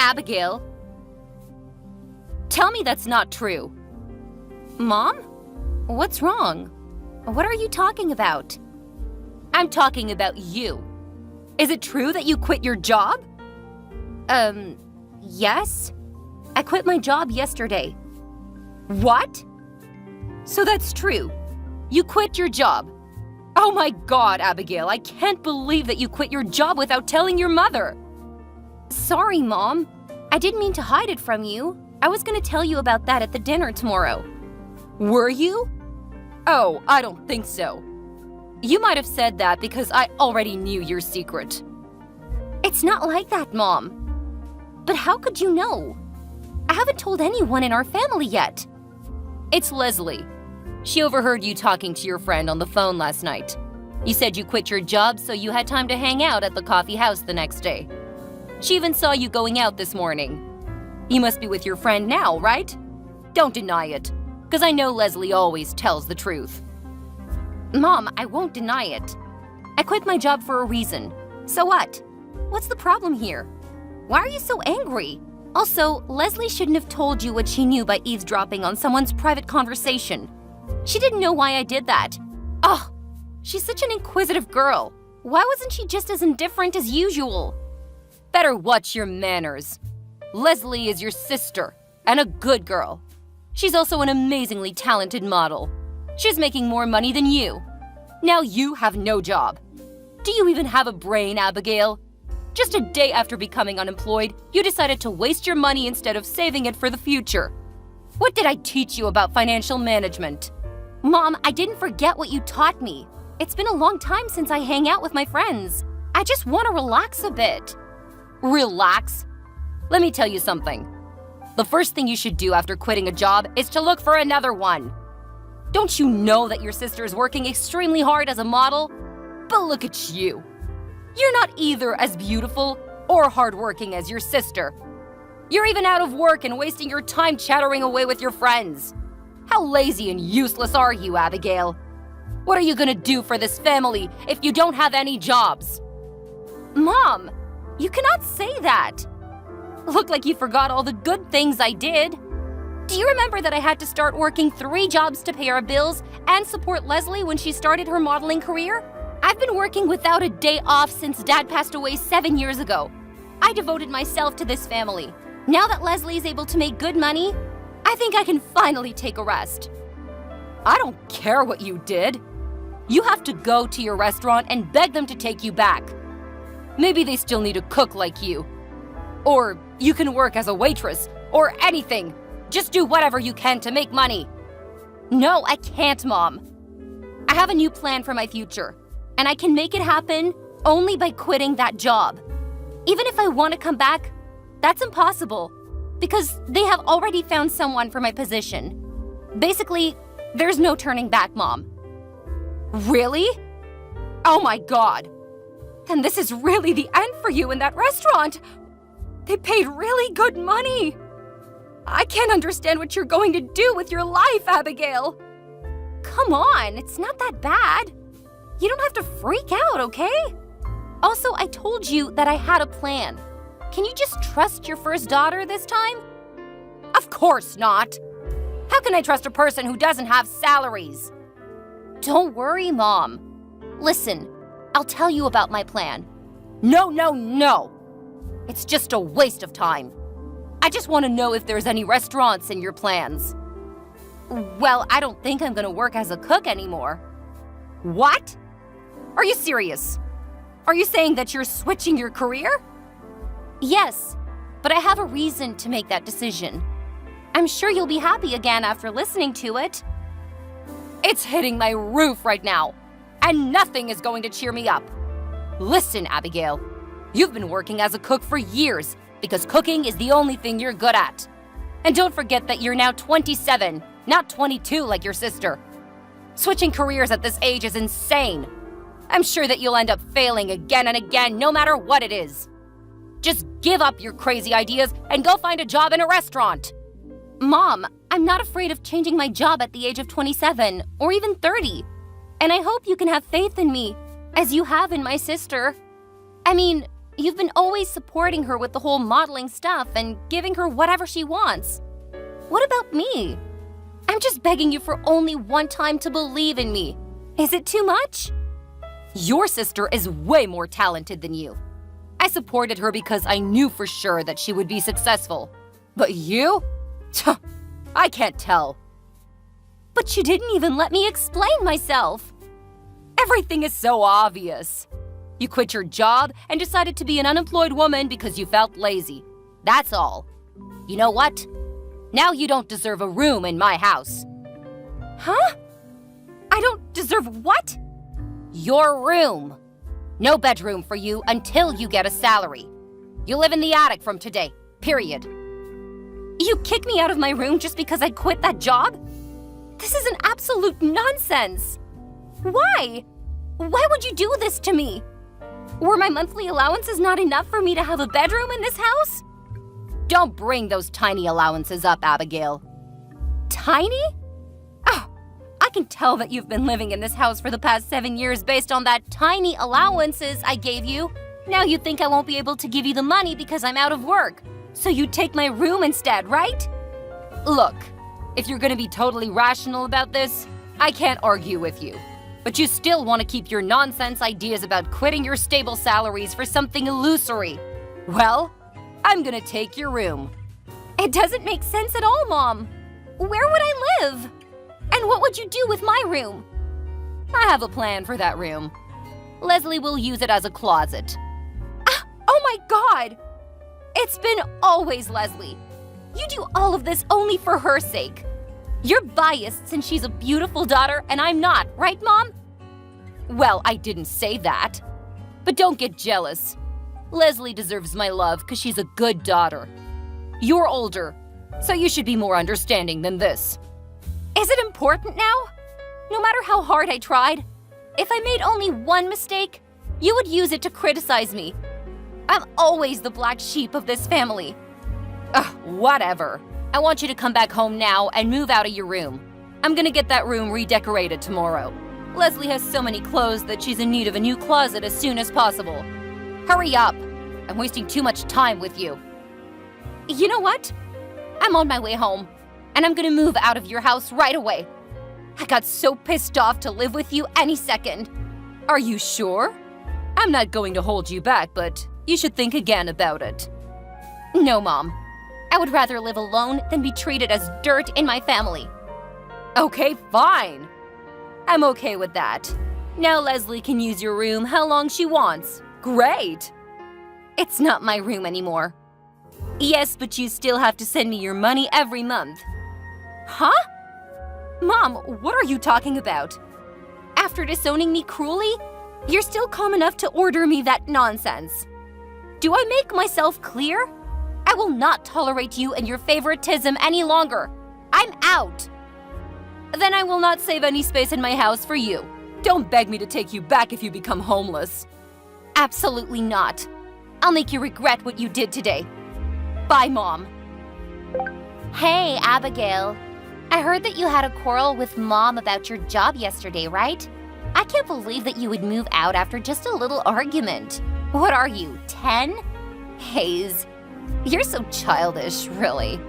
Abigail, tell me that's not true. Mom? What's wrong? What are you talking about? I'm talking about you. Is it true that you quit your job? Yes. I quit my job yesterday. What? So that's true. You quit your job. Oh my God, Abigail, I can't believe that you quit your job without telling your mother. Sorry, Mom. I didn't mean to hide it from you. I was going to tell you about that at the dinner tomorrow. Were you? Oh, I don't think so. You might have said that because I already knew your secret. It's not like that, Mom. But how could you know? I haven't told anyone in our family yet. It's Leslie. She overheard you talking to your friend on the phone last night. You said you quit your job so you had time to hang out at the coffee house the next day. She even saw you going out this morning. You must be with your friend now, right? Don't deny it, because I know Leslie always tells the truth. Mom, I won't deny it. I quit my job for a reason. So what? What's the problem here? Why are you so angry? Also, Leslie shouldn't have told you what she knew by eavesdropping on someone's private conversation. She didn't know why I did that. Ugh, she's such an inquisitive girl. Why wasn't she just as indifferent as usual? Better watch your manners. Leslie is your sister, and a good girl. She's also an amazingly talented model. She's making more money than you. Now you have no job. Do you even have a brain, Abigail? Just a day after becoming unemployed, you decided to waste your money instead of saving it for the future. What did I teach you about financial management? Mom, I didn't forget what you taught me. It's been a long time since I hang out with my friends. I just want to relax a bit. Relax? Let me tell you something. The first thing you should do after quitting a job is to look for another one. Don't you know that your sister is working extremely hard as a model? But look at you. You're not either as beautiful or hardworking as your sister. You're even out of work and wasting your time chattering away with your friends. How lazy and useless are you, Abigail? What are you gonna do for this family if you don't have any jobs? Mom, you cannot say that. Look like you forgot all the good things I did. Do you remember that I had to start working 3 jobs to pay our bills and support Leslie when she started her modeling career? I've been working without a day off since Dad passed away 7 years ago. I devoted myself to this family. Now that Leslie is able to make good money, I think I can finally take a rest. I don't care what you did. You have to go to your restaurant and beg them to take you back. Maybe they still need a cook like you. Or you can work as a waitress, or anything. Just do whatever you can to make money. No, I can't, Mom. I have a new plan for my future, and I can make it happen only by quitting that job. Even if I want to come back, that's impossible, because they have already found someone for my position. Basically, there's no turning back, Mom. Really? Oh my God. Then this is really the end for you in that restaurant. They paid really good money. I can't understand what you're going to do with your life, Abigail. Come on, it's not that bad. You don't have to freak out, okay? Also, I told you that I had a plan. Can you just trust your first daughter this time? Of course not. How can I trust a person who doesn't have salaries? Don't worry, Mom. Listen, I'll tell you about my plan. No, no, no. It's just a waste of time. I just want to know if there's any restaurants in your plans. Well, I don't think I'm going to work as a cook anymore. What? Are you serious? Are you saying that you're switching your career? Yes, but I have a reason to make that decision. I'm sure you'll be happy again after listening to it. It's hitting my roof right now, and nothing is going to cheer me up. Listen, Abigail, you've been working as a cook for years because cooking is the only thing you're good at. And don't forget that you're now 27, not 22 like your sister. Switching careers at this age is insane. I'm sure that you'll end up failing again and again, no matter what it is. Just give up your crazy ideas and go find a job in a restaurant. Mom, I'm not afraid of changing my job at the age of 27 or even 30. And I hope you can have faith in me, as you have in my sister. I mean, You've been always supporting her with the whole modeling stuff and giving her whatever she wants. What about me? I'm just begging you for only one time to believe in me. Is it too much? Your sister is way more talented than you. I supported her because I knew for sure that she would be successful. But you? I can't tell. But you didn't even let me explain myself. Everything is so obvious. You quit your job and decided to be an unemployed woman because you felt lazy. That's all. You know what? Now you don't deserve a room in my house. Huh? I don't deserve what? Your room. No bedroom for you until you get a salary. You live in the attic from today, period. You kick me out of my room just because I quit that job? This is an absolute nonsense. Why? Why would you do this to me? Were my monthly allowances not enough for me to have a bedroom in this house? Don't bring those tiny allowances up, Abigail. Tiny? Oh, I can tell that you've been living in this house for the past 7 years based on that tiny allowances I gave you. Now you think I won't be able to give you the money because I'm out of work. So you take my room instead, right? Look, if you're gonna be totally rational about this, I can't argue with you. But you still want to keep your nonsense ideas about quitting your stable salaries for something illusory. Well, I'm gonna take your room. It doesn't make sense at all, Mom. Where would I live? And what would you do with my room? I have a plan for that room. Leslie will use it as a closet. Oh my God! It's been always Leslie. You do all of this only for her sake. You're biased since she's a beautiful daughter and I'm not, right, Mom? Well, I didn't say that. But don't get jealous. Leslie deserves my love because she's a good daughter. You're older, so you should be more understanding than this. Is it important now? No matter how hard I tried, if I made only one mistake, you would use it to criticize me. I'm always the black sheep of this family. Whatever. I want you to come back home now and move out of your room. I'm gonna get that room redecorated tomorrow. Leslie has so many clothes that she's in need of a new closet as soon as possible. Hurry up. I'm wasting too much time with you. You know what? I'm on my way home, and I'm gonna move out of your house right away. I got so pissed off to live with you any second. Are you sure? I'm not going to hold you back, but you should think again about it. No, Mom. I would rather live alone than be treated as dirt in my family. Okay, fine. I'm okay with that. Now Leslie can use your room how long she wants. Great! It's not my room anymore. Yes, but you still have to send me your money every month. Huh? Mom, what are you talking about? After disowning me cruelly, you're still calm enough to order me that nonsense. Do I make myself clear? I will not tolerate you and your favoritism any longer. I'm out. Then I will not save any space in my house for you. Don't beg me to take you back if you become homeless. Absolutely not. I'll make you regret what you did today. Bye, Mom. Hey, Abigail. I heard that you had a quarrel with Mom about your job yesterday, right? I can't believe that you would move out after just a little argument. What are you, 10? Hayes, you're so childish, really.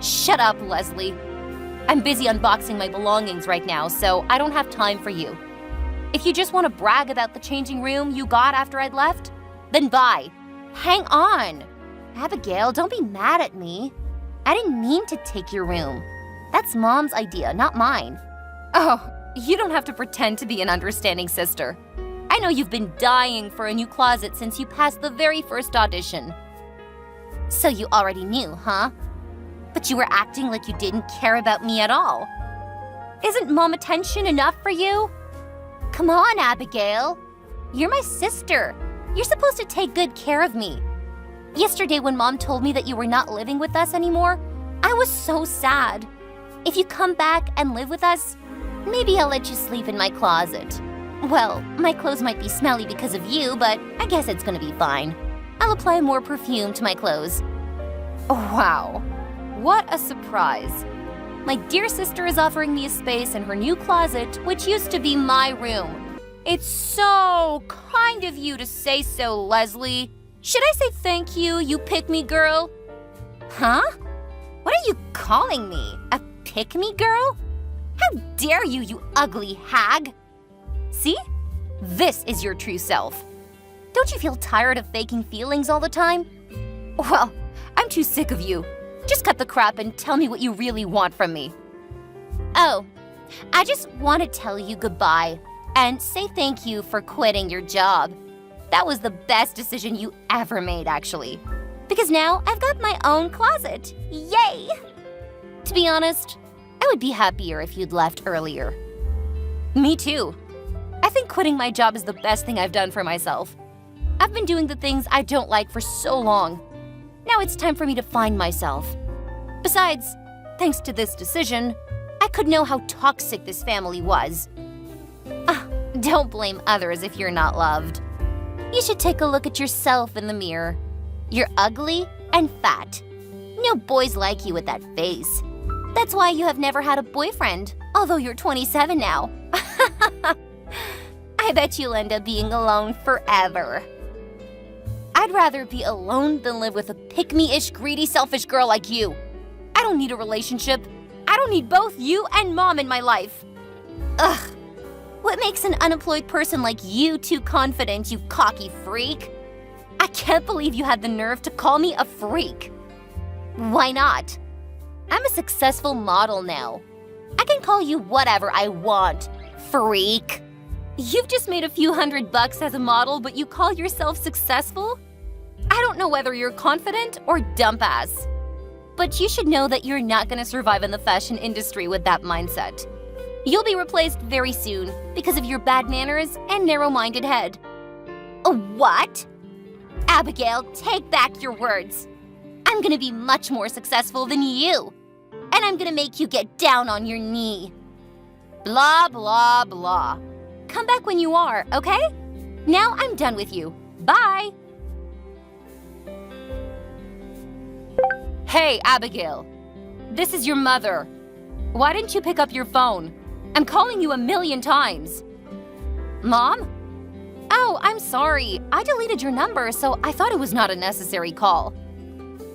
Shut up, Leslie. I'm busy unboxing my belongings right now, so I don't have time for you. If you just want to brag about the changing room you got after I'd left, then bye. Hang on. Abigail, don't be mad at me. I didn't mean to take your room. That's Mom's idea, not mine. Oh, you don't have to pretend to be an understanding sister. I know you've been dying for a new closet since you passed the very first audition. So you already knew, huh? But you were acting like you didn't care about me at all. Isn't Mom attention enough for you? Come on, Abigail. You're my sister. You're supposed to take good care of me. Yesterday when Mom told me that you were not living with us anymore, I was so sad. If you come back and live with us, maybe I'll let you sleep in my closet. Well, my clothes might be smelly because of you, but I guess it's gonna be fine. I'll apply more perfume to my clothes. Wow, what a surprise. My dear sister is offering me a space in her new closet, which used to be my room. It's so kind of you to say so, Leslie. Should I say thank you, you pick-me girl? Huh? What are you calling me? A pick-me girl? How dare you, you ugly hag! See? This is your true self. Don't you feel tired of faking feelings all the time? Well, I'm too sick of you. Just cut the crap and tell me what you really want from me. Oh, I just want to tell you goodbye and say thank you for quitting your job. That was the best decision you ever made, actually. Because now I've got my own closet. Yay! To be honest, I would be happier if you'd left earlier. Me too. I think quitting my job is the best thing I've done for myself. I've been doing the things I don't like for so long. Now it's time for me to find myself. Besides, thanks to this decision, I could know how toxic this family was. Don't blame others if you're not loved. You should take a look at yourself in the mirror. You're ugly and fat. No boys like you with that face. That's why you have never had a boyfriend, although you're 27 now. I bet you'll end up being alone forever. I'd rather be alone than live with a pick-me-ish, greedy, selfish girl like you. I don't need a relationship. I don't need both you and Mom in my life. Ugh. What makes an unemployed person like you too confident, you cocky freak? I can't believe you had the nerve to call me a freak. Why not? I'm a successful model now. I can call you whatever I want, freak. You've just made a few $100 as a model, but you call yourself successful? I don't know whether you're confident or dump ass. But you should know that you're not going to survive in the fashion industry with that mindset. You'll be replaced very soon because of your bad manners and narrow-minded head. What? Abigail, take back your words. I'm going to be much more successful than you. And I'm going to make you get down on your knee. Blah, blah, blah. Come back when you are, okay? Now I'm done with you. Bye. Hey, Abigail. This is your mother. Why didn't you pick up your phone? I'm calling you 1,000,000 times. Mom? Oh, I'm sorry. I deleted your number, so I thought it was not a necessary call.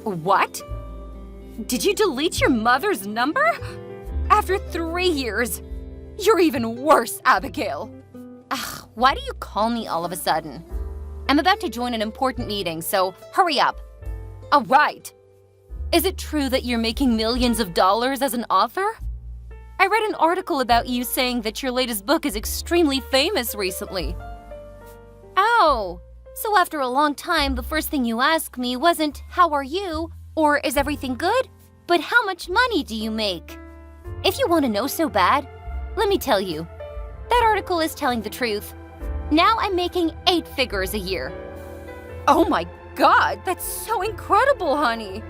What? Did you delete your mother's number? After 3 years? You're even worse, Abigail. Ugh, why do you call me all of a sudden? I'm about to join an important meeting, so hurry up. All right. Is it true that you're making millions of dollars as an author? I read an article about you saying that your latest book is extremely famous recently. Oh, so after a long time, the first thing you asked me wasn't, how are you, or is everything good, but how much money do you make? If you want to know so bad, let me tell you. That article is telling the truth. Now I'm making 8 figures a year. Oh my God, that's so incredible, honey.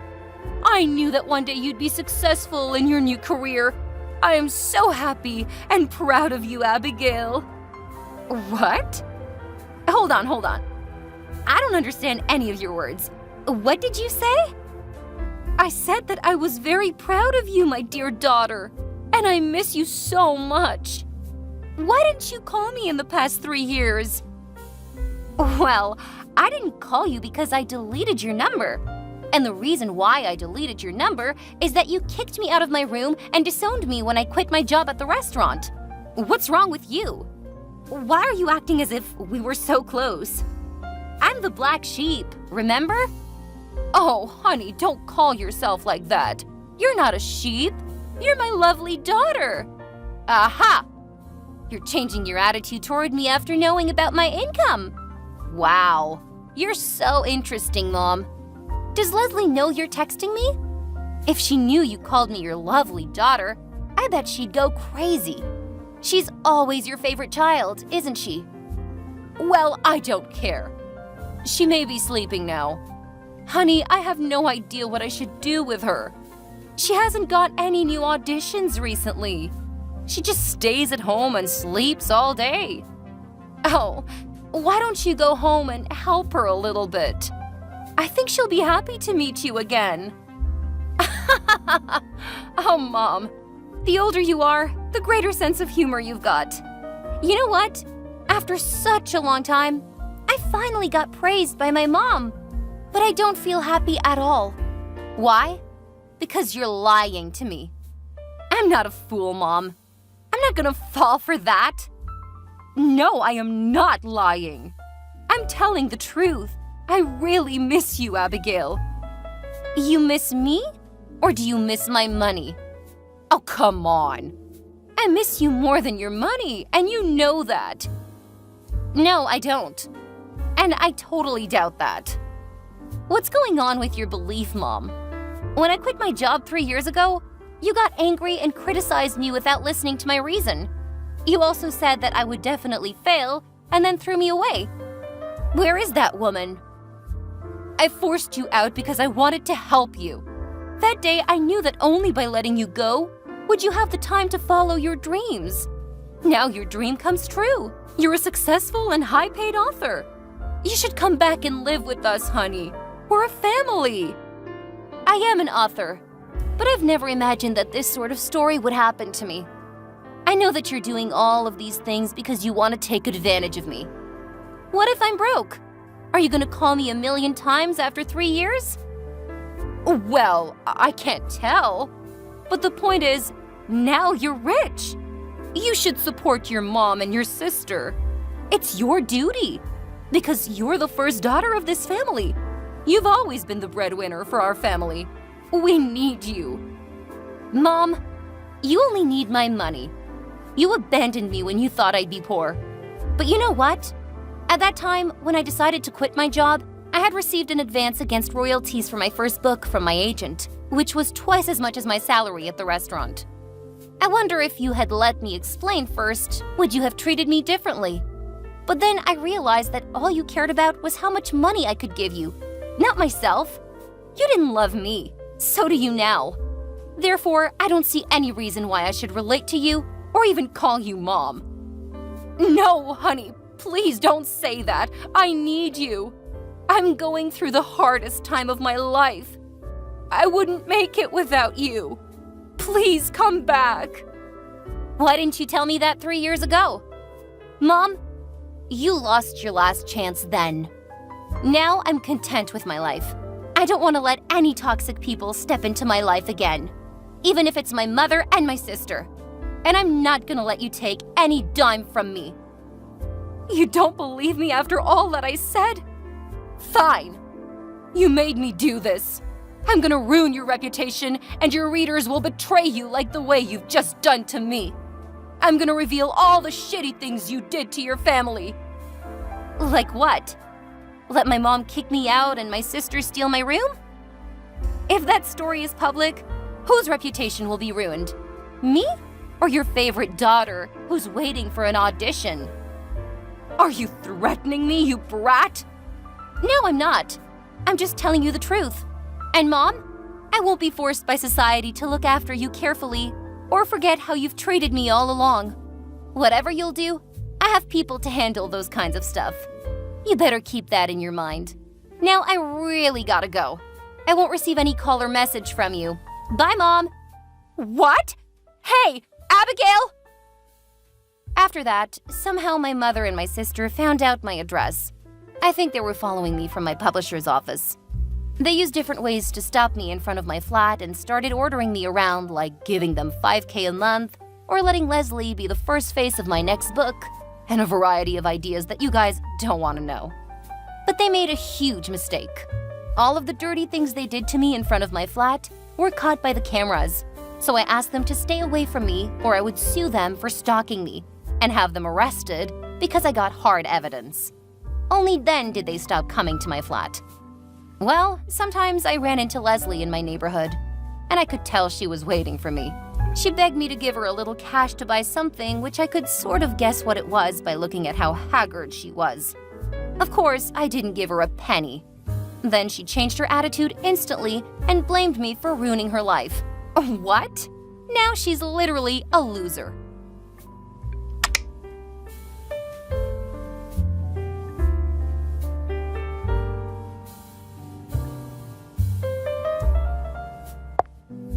I knew that one day you'd be successful in your new career. I am so happy and proud of you, Abigail. What? Hold on. I don't understand any of your words. What did you say? I said that I was very proud of you, my dear daughter, and I miss you so much. Why didn't you call me in the past 3 years? Well, I didn't call you because I deleted your number. And the reason why I deleted your number is that you kicked me out of my room and disowned me when I quit my job at the restaurant. What's wrong with you? Why are you acting as if we were so close? I'm the black sheep, remember? Oh, honey, don't call yourself like that. You're not a sheep. You're my lovely daughter. Aha! You're changing your attitude toward me after knowing about my income. Wow, you're so interesting, Mom. Does Leslie know you're texting me? If she knew you called me your lovely daughter, I bet she'd go crazy. She's always your favorite child, isn't she? Well, I don't care. She may be sleeping now. Honey, I have no idea what I should do with her. She hasn't got any new auditions recently. She just stays at home and sleeps all day. Oh, why don't you go home and help her a little bit? I think she'll be happy to meet you again. Oh, Mom. The older you are, the greater sense of humor you've got. You know what? After such a long time, I finally got praised by my mom. But I don't feel happy at all. Why? Because you're lying to me. I'm not a fool, Mom. I'm not gonna fall for that. No, I am not lying. I'm telling the truth. I really miss you, Abigail. You miss me? Or do you miss my money? Oh, come on. I miss you more than your money, and you know that. No, I don't. And I totally doubt that. What's going on with your belief, Mom? When I quit my job 3 years ago, you got angry and criticized me without listening to my reason. You also said that I would definitely fail, and then threw me away. Where is that woman? I forced you out because I wanted to help you. That day, I knew that only by letting you go would you have the time to follow your dreams. Now your dream comes true. You're a successful and high-paid author. You should come back and live with us, honey. We're a family. I am an author, but I've never imagined that this sort of story would happen to me. I know that you're doing all of these things because you want to take advantage of me. What if I'm broke? Are you going to call me 1,000,000 times after 3 years? Well, I can't tell. But the point is, now you're rich. You should support your mom and your sister. It's your duty, because you're the first daughter of this family. You've always been the breadwinner for our family. We need you. Mom, you only need my money. You abandoned me when you thought I'd be poor. But you know what? At that time, when I decided to quit my job, I had received an advance against royalties for my first book from my agent, which was twice as much as my salary at the restaurant. I wonder if you had let me explain first, would you have treated me differently? But then I realized that all you cared about was how much money I could give you, not myself. You didn't love me. So do you now. Therefore, I don't see any reason why I should relate to you or even call you Mom. No, honey, please don't say that. I need you. I'm going through the hardest time of my life. I wouldn't make it without you. Please come back. Why didn't you tell me that 3 years ago? Mom, you lost your last chance then. Now I'm content with my life. I don't want to let any toxic people step into my life again, even if it's my mother and my sister. And I'm not gonna let you take any dime from me. You don't believe me after all that I said? Fine. You made me do this. I'm gonna ruin your reputation, and your readers will betray you like the way you've just done to me. I'm gonna reveal all the shitty things you did to your family. Like what? Let my mom kick me out and my sister steal my room? If that story is public, whose reputation will be ruined? Me? Or your favorite daughter who's waiting for an audition? Are you threatening me, you brat? No, I'm not. I'm just telling you the truth. And Mom, I won't be forced by society to look after you carefully or forget how you've treated me all along. Whatever you'll do, I have people to handle those kinds of stuff. You better keep that in your mind. Now I really gotta go. I won't receive any call or message from you. Bye, Mom. What? Hey, Abigail! After that, somehow my mother and my sister found out my address. I think they were following me from my publisher's office. They used different ways to stop me in front of my flat and started ordering me around, like giving them $5,000 a month or letting Leslie be the first face of my next book, and a variety of ideas that you guys don't want to know. But they made a huge mistake. All of the dirty things they did to me in front of my flat were caught by the cameras, so I asked them to stay away from me or I would sue them for stalking me and have them arrested because I got hard evidence. Only then did they stop coming to my flat. Well, sometimes I ran into Leslie in my neighborhood, and I could tell she was waiting for me. She begged me to give her a little cash to buy something, which I could sort of guess what it was by looking at how haggard she was. Of course, I didn't give her a penny. Then she changed her attitude instantly and blamed me for ruining her life. What? Now she's literally a loser.